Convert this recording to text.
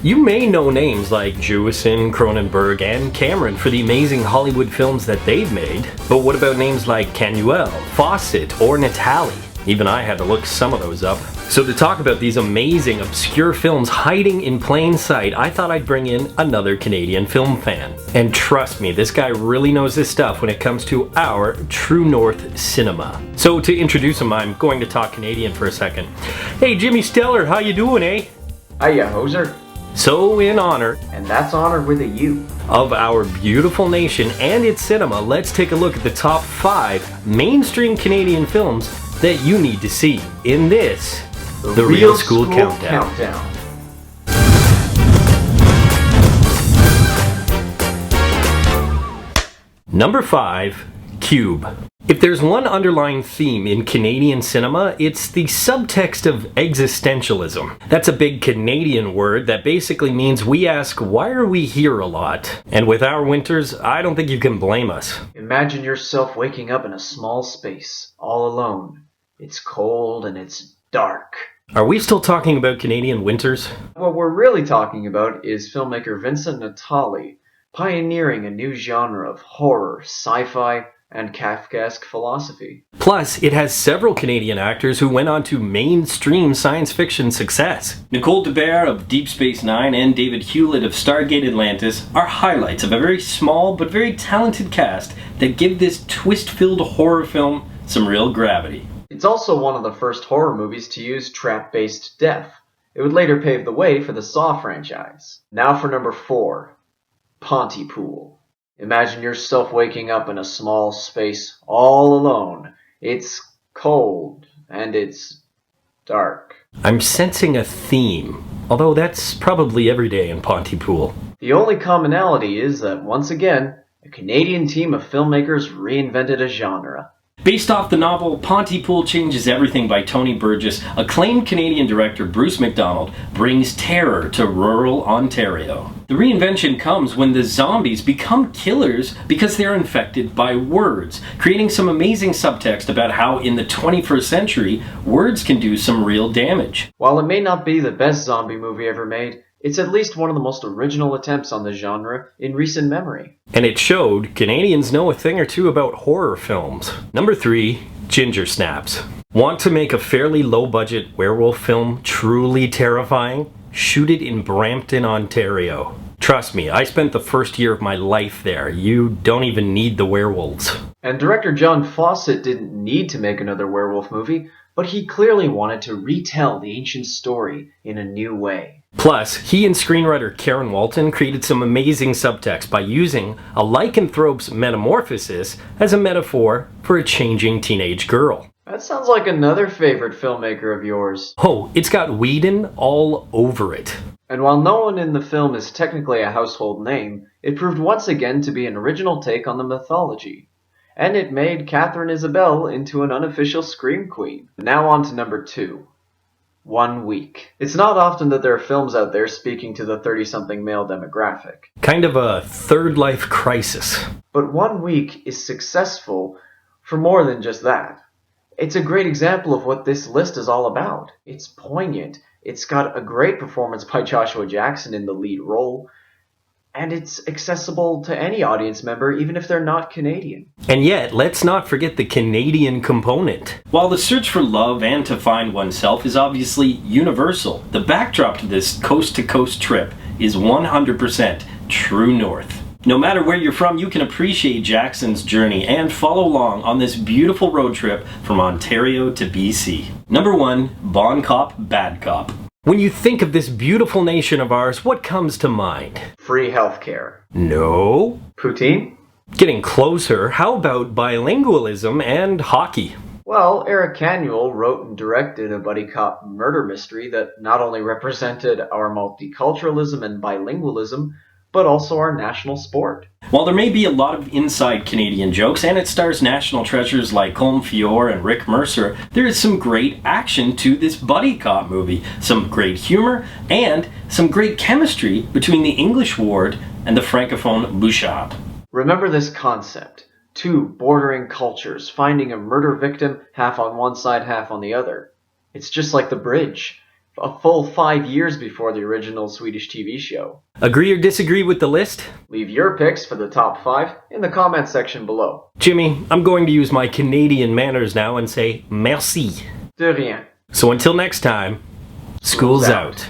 You may know names like Jewison, Cronenberg, and Cameron for the amazing Hollywood films that they've made, but what about names like Canuel, Fawcett, or Natali? Even I had to look some of those up. So to talk about these amazing, obscure films hiding in plain sight, I thought I'd bring in another Canadian film fan. And trust me, this guy really knows his stuff when it comes to our True North cinema. So to introduce him, I'm going to talk Canadian for a second. Hey, Jimmy Steller, how you doing, eh? Hiya, hoser. So in honor, and that's honor with a U, of our beautiful nation and its cinema, let's take a look at the top 5 mainstream Canadian films that you need to see in this, The Real School Countdown. Number 5, Cube. If there's one underlying theme in Canadian cinema, it's the subtext of existentialism. That's a big Canadian word that basically means we ask, why are we here a lot? And with our winters, I don't think you can blame us. Imagine yourself waking up in a small space, all alone. It's cold and it's dark. Are we still talking about Canadian winters? What we're really talking about is filmmaker Vincent Natali, pioneering a new genre of horror, sci-fi, and Kafkaesque philosophy. Plus, it has several Canadian actors who went on to mainstream science fiction success. Nicole DeBerre of Deep Space Nine and David Hewlett of Stargate Atlantis are highlights of a very small but very talented cast that give this twist-filled horror film some real gravity. It's also one of the first horror movies to use trap-based death. It would later pave the way for the Saw franchise. Now for number 4, Pontypool. Imagine yourself waking up in a small space all alone. It's cold and it's dark. I'm sensing a theme, although that's probably every day in Pontypool. The only commonality is that, once again, a Canadian team of filmmakers reinvented a genre. Based off the novel Pontypool Changes Everything by Tony Burgess, acclaimed Canadian director Bruce MacDonald brings terror to rural Ontario. The reinvention comes when the zombies become killers because they're infected by words, creating some amazing subtext about how in the 21st century, words can do some real damage. While it may not be the best zombie movie ever made, it's at least one of the most original attempts on the genre in recent memory. And it showed Canadians know a thing or two about horror films. Number 3, Gingersnaps. Want to make a fairly low-budget werewolf film truly terrifying? Shoot it in Brampton, Ontario. Trust me, I spent the first year of my life there. You don't even need the werewolves. And director John Fawcett didn't need to make another werewolf movie, but he clearly wanted to retell the ancient story in a new way. Plus, he and screenwriter Karen Walton created some amazing subtext by using a lycanthrope's metamorphosis as a metaphor for a changing teenage girl. That sounds like another favorite filmmaker of yours. Oh, it's got Whedon all over it. And while no one in the film is technically a household name, it proved once again to be an original take on the mythology. And it made Catherine Isabelle into an unofficial scream queen. Now on to number 2. 1 Week. It's not often that there are films out there speaking to the 30-something male demographic. Kind of a third life crisis. But 1 Week is successful for more than just that. It's a great example of what this list is all about. It's poignant. It's got a great performance by Joshua Jackson in the lead role. And it's accessible to any audience member, even if they're not Canadian. And yet, let's not forget the Canadian component. While the search for love and to find oneself is obviously universal, the backdrop to this coast-to-coast trip is 100% True North. No matter where you're from, you can appreciate Jackson's journey and follow along on this beautiful road trip from Ontario to BC. Number 1, Bon Cop, Bad Cop. When you think of this beautiful nation of ours, what comes to mind? Free healthcare. No. Poutine? Getting closer, how about bilingualism and hockey? Well, Eric Canuel wrote and directed a buddy cop murder mystery that not only represented our multiculturalism and bilingualism, but also our national sport. While there may be a lot of inside Canadian jokes, and it stars national treasures like Colm Feore and Rick Mercer, there is some great action to this buddy cop movie, some great humor, and some great chemistry between the English ward and the francophone Bouchard. Remember this concept. 2 bordering cultures finding a murder victim half on one side, half on the other. It's just like the bridge. a full 5 years before the original Swedish TV show. Agree or disagree with the list? Leave your picks for the top 5 in the comments section below. Jimmy, I'm going to use my Canadian manners now and say merci. De rien. So until next time, school's out.